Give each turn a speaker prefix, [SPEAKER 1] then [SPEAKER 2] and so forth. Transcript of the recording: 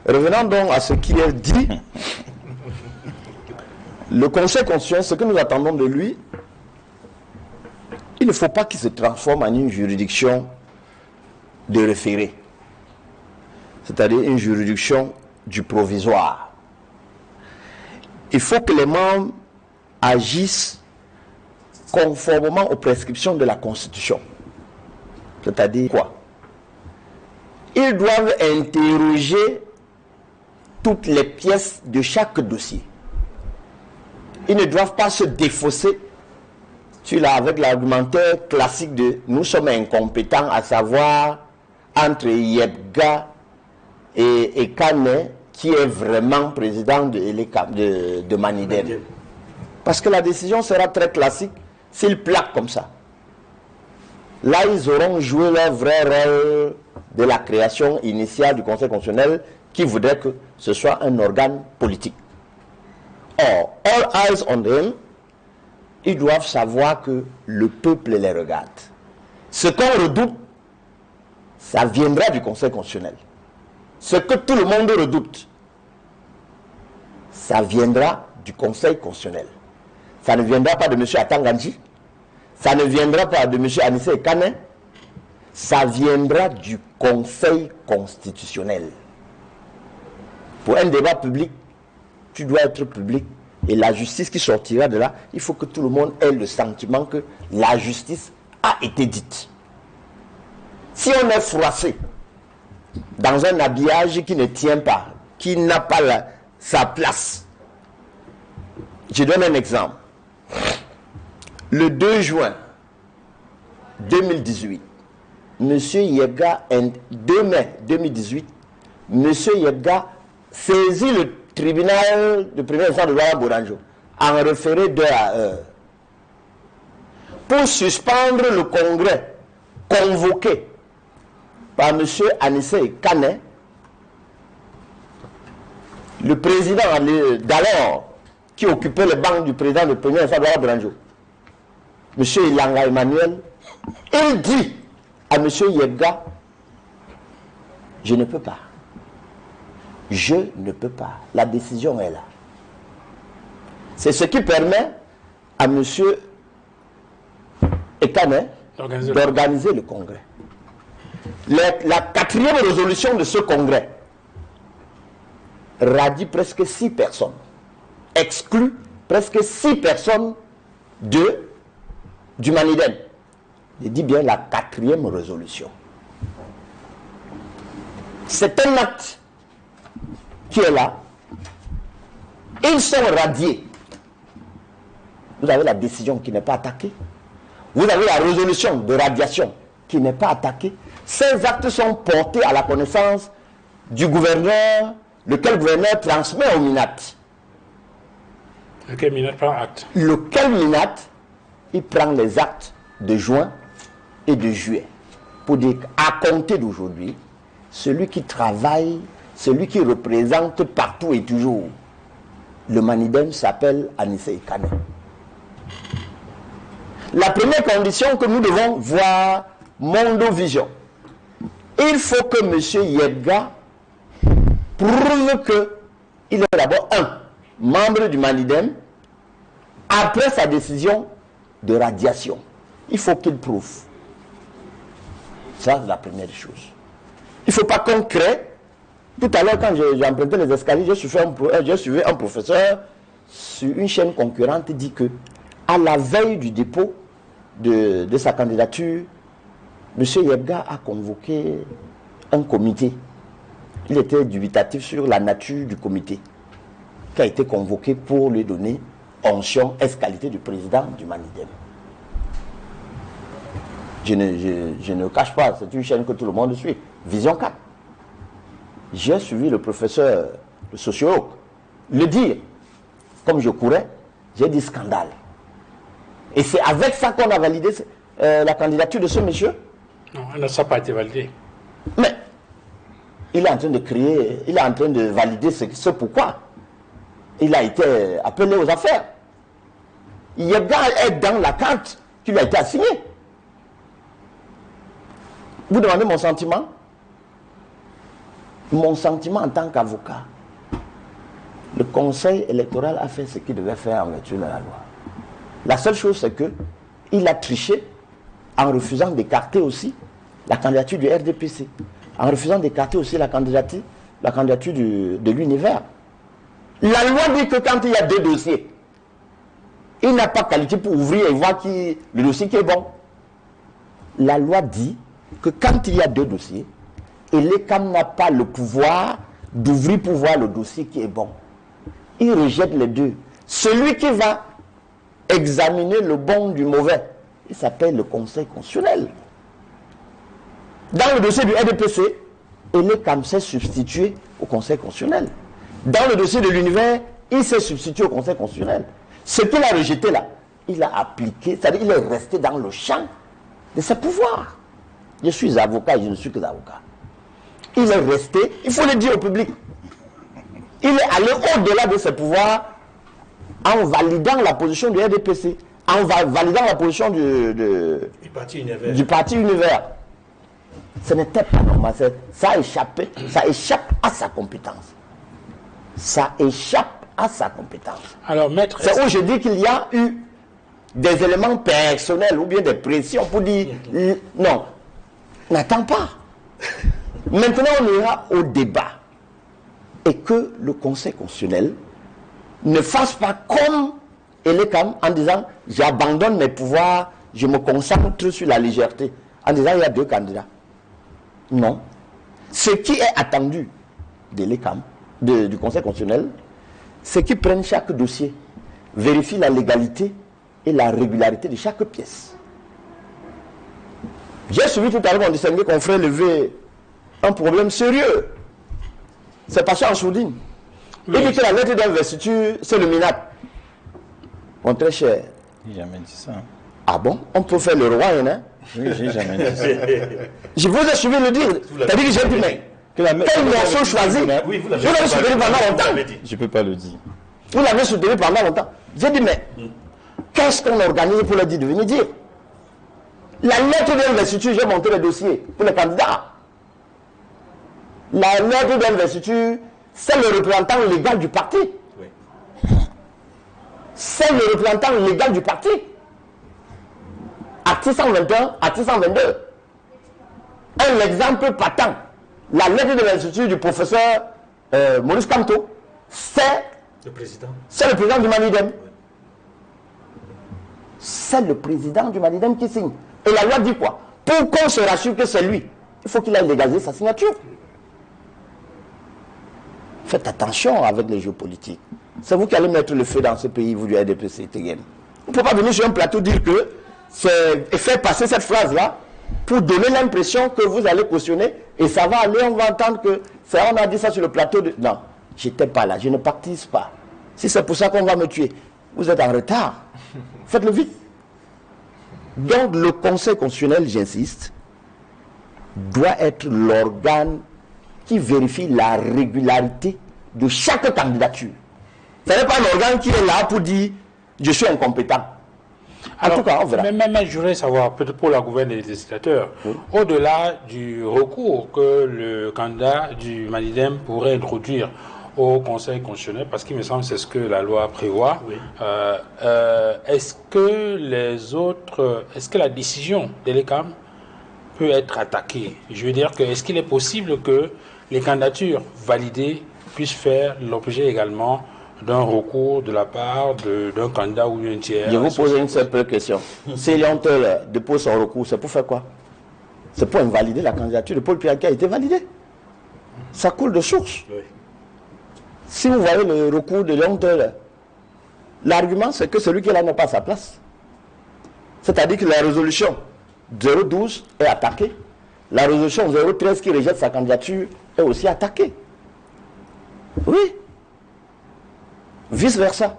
[SPEAKER 1] Revenons donc à ce qui est dit. Le Conseil constitutionnel, ce que nous attendons de lui, il ne faut pas qu'il se transforme en une juridiction de référé, c'est-à-dire une juridiction du provisoire. Il faut que les membres agissent conformément aux prescriptions de la Constitution. C'est-à-dire quoi? Ils doivent interroger toutes les pièces de chaque dossier. Ils ne doivent pas se défausser avec l'argumentaire classique de « nous sommes incompétents », à savoir entre Yebga et Kane, qui est vraiment président de Maniden. Parce que la décision sera très classique s'ils plaquent comme ça. Là, ils auront joué leur vrai rôle de la création initiale du Conseil constitutionnel qui voudrait que ce soit un organe politique. Or, all eyes on them, ils doivent savoir que le peuple les regarde. Ce qu'on redoute, ça viendra du Conseil constitutionnel. Ce que tout le monde redoute, ça viendra du Conseil constitutionnel. Ça ne viendra pas de M. Atanganji, ça ne viendra pas de M. Anissé Kane, ça viendra du Conseil constitutionnel. Pour un débat public, tu dois être public. Et la justice qui sortira de là, il faut que tout le monde ait le sentiment que la justice a été dite. Si on est froissé dans un habillage qui ne tient pas, qui n'a pas sa place, je donne un exemple. Le 2 juin 2018, M. Yebga, 2 mai 2018, M. Yebga saisit le tribunal de première instance de Douala-Boranjo en référé d'heure à heure pour suspendre le congrès convoqué par M. Anissé Kane, le président d'alors qui occupait le banc du président de première instance de Douala-Boranjo, M. Ilanga Emmanuel. Il dit à M. Yebga, je ne peux pas. Je ne peux pas. La décision est là. C'est ce qui permet à M. Ekane d'organiser le congrès. La 4e résolution de ce congrès radie presque 6 personnes, exclut presque 6 personnes du Maniden. Je dis bien la 4e résolution. C'est un acte qui est là. Ils sont radiés. Vous avez la décision qui n'est pas attaquée. Vous avez la résolution de radiation qui n'est pas attaquée. Ces actes sont portés à la connaissance du gouverneur, lequel gouverneur transmet au MINAT.
[SPEAKER 2] Lequel MINAT prend acte.
[SPEAKER 1] Lequel MINAT, il prend les actes de juin et de juillet. Pour dire qu'à compter d'aujourd'hui, celui qui travaille, celui qui représente partout et toujours le Maniden s'appelle Anissé Kane. La première condition que nous devons voir, Mondo Vision, il faut que M. Yebga prouve qu'il est d'abord membre du Maniden après sa décision de radiation. Il faut qu'il prouve. Ça, c'est la première chose. Il ne faut pas qu'on crée. Tout à l'heure, quand j'ai emprunté les escaliers, j'ai suivi un professeur sur une chaîne concurrente dit que à la veille du dépôt de sa candidature, M. Yebga a convoqué un comité. Il était dubitatif sur la nature du comité qui a été convoqué pour lui donner onction ex-qualité du président du Maniden. Je ne cache pas, c'est une chaîne que tout le monde suit. Vision 4. J'ai suivi le professeur, le sociologue, le dire. Comme je courais, j'ai dit scandale. Et c'est avec ça qu'on a validé la candidature de ce monsieur.
[SPEAKER 2] Non, ça n'a pas été validé.
[SPEAKER 1] Mais il est en train de créer, il est en train de valider ce pourquoi il a été appelé aux affaires. Yebga est dans la carte qui lui a été assignée. Vous demandez mon sentiment? Mon sentiment en tant qu'avocat, le Conseil électoral a fait ce qu'il devait faire en vertu de la loi. La seule chose, c'est qu'il a triché en refusant d'écarter aussi la candidature du RDPC, en refusant d'écarter aussi la candidature de l'univers. La loi dit que quand il y a 2 dossiers, il n'a pas qualité pour ouvrir et voir le dossier qui est bon. La loi dit que quand il y a 2 dossiers, l'ECAM n'a pas le pouvoir d'ouvrir pour voir le dossier qui est bon. Il rejette les 2. Celui qui va examiner le bon du mauvais, il s'appelle le Conseil constitutionnel. Dans le dossier du RDPC, l'ECAM s'est substitué au Conseil constitutionnel. Dans le dossier de l'univers, il s'est substitué au Conseil constitutionnel. Ce qu'il a rejeté là, il a appliqué, c'est-à-dire il est resté dans le champ de ses pouvoirs. Je suis avocat et je ne suis que avocat. Il est resté, il faut le dire au public, il est allé au-delà de ses pouvoirs en validant la position du RDPC, en validant la position du parti univers. Ce n'était pas normal, ça échappe à sa compétence. Ça échappe à sa compétence.
[SPEAKER 2] Alors, maître...
[SPEAKER 1] C'est où je dis qu'il y a eu des éléments personnels ou bien des pressions pour dire non, n'attends pas. Maintenant, on ira au débat. Et que le Conseil constitutionnel ne fasse pas comme l'ECAM en disant j'abandonne mes pouvoirs, je me concentre sur la légèreté. En disant il y a 2 candidats. Non. Ce qui est attendu de l'ECAM, du Conseil constitutionnel, c'est qu'ils prennent chaque dossier, vérifient la légalité et la régularité de chaque pièce. J'ai suivi tout à l'heure mon distingué confrère lever un problème sérieux. C'est pas ça en sourdine. Il dit que la lettre d'investiture, c'est le MINAT. Mon très cher.
[SPEAKER 3] J'ai jamais dit ça.
[SPEAKER 1] Ah bon? On peut faire le roi, hein?
[SPEAKER 3] Oui, j'ai jamais dit ça.
[SPEAKER 1] Je vous ai suivi le dire. C'est-à-dire que j'ai dit, mais quel morceau choisi?
[SPEAKER 4] Oui, vous
[SPEAKER 1] l'avez soutenu pendant longtemps.
[SPEAKER 3] Je peux pas le dire.
[SPEAKER 1] Vous l'avez soutenu pendant longtemps. J'ai dit, mais qu'est-ce qu'on organise pour leur dire de venir dire? La lettre d'investiture, j'ai monté le dossier pour les candidats. La lettre d'investiture, c'est le représentant légal du parti. Oui. C'est le représentant légal du parti. Article 121, article 122. Un exemple patent. La lettre de l'institut du professeur Maurice Kamto, c'est le président du Manidem. Oui. C'est le président du Manidem qui signe. Et la loi dit quoi? Pour qu'on se rassure que c'est lui, il faut qu'il ait légalisé sa signature. Faites attention avec les jeux politiques. C'est vous qui allez mettre le feu dans ce pays, vous du RDPC. Vous ne pouvez pas venir sur un plateau dire que et faire passer cette phrase-là pour donner l'impression que vous allez cautionner et ça va aller, on va entendre que on a dit ça sur le plateau de... Non, j'étais pas là, je ne participe pas. Si c'est pour ça qu'on va me tuer, vous êtes en retard. Faites-le vite. Donc le Conseil constitutionnel, j'insiste, doit être l'organe qui vérifie la régularité de chaque candidature. Ce n'est pas un organe qui est là pour dire je suis incompétent.
[SPEAKER 2] Alors, en tout cas, on verra. Mais je voudrais savoir, peut-être pour la gouverne des législateurs, oui, au-delà du recours que le candidat du Manidem pourrait introduire au Conseil constitutionnel, parce qu'il me semble que c'est ce que la loi prévoit, oui, est-ce que la décision de l'ECAM peut être attaquée? Je veux dire que est-ce qu'il est possible que les candidatures validées puissent faire l'objet également d'un recours de la part d'un candidat ou d'un tiers?
[SPEAKER 1] Je vous pose une simple question. Si Liontel dépose son recours, c'est pour faire quoi? C'est pour invalider la candidature de Paul Pierre qui a été validée. Ça coule de source. Oui. Si vous voyez le recours de Liontel, l'argument c'est que celui qui est là n'a pas sa place. C'est-à-dire que la résolution 012 est attaquée. La résolution 013 qui rejette sa candidature est aussi attaquée. Oui. Vice-versa.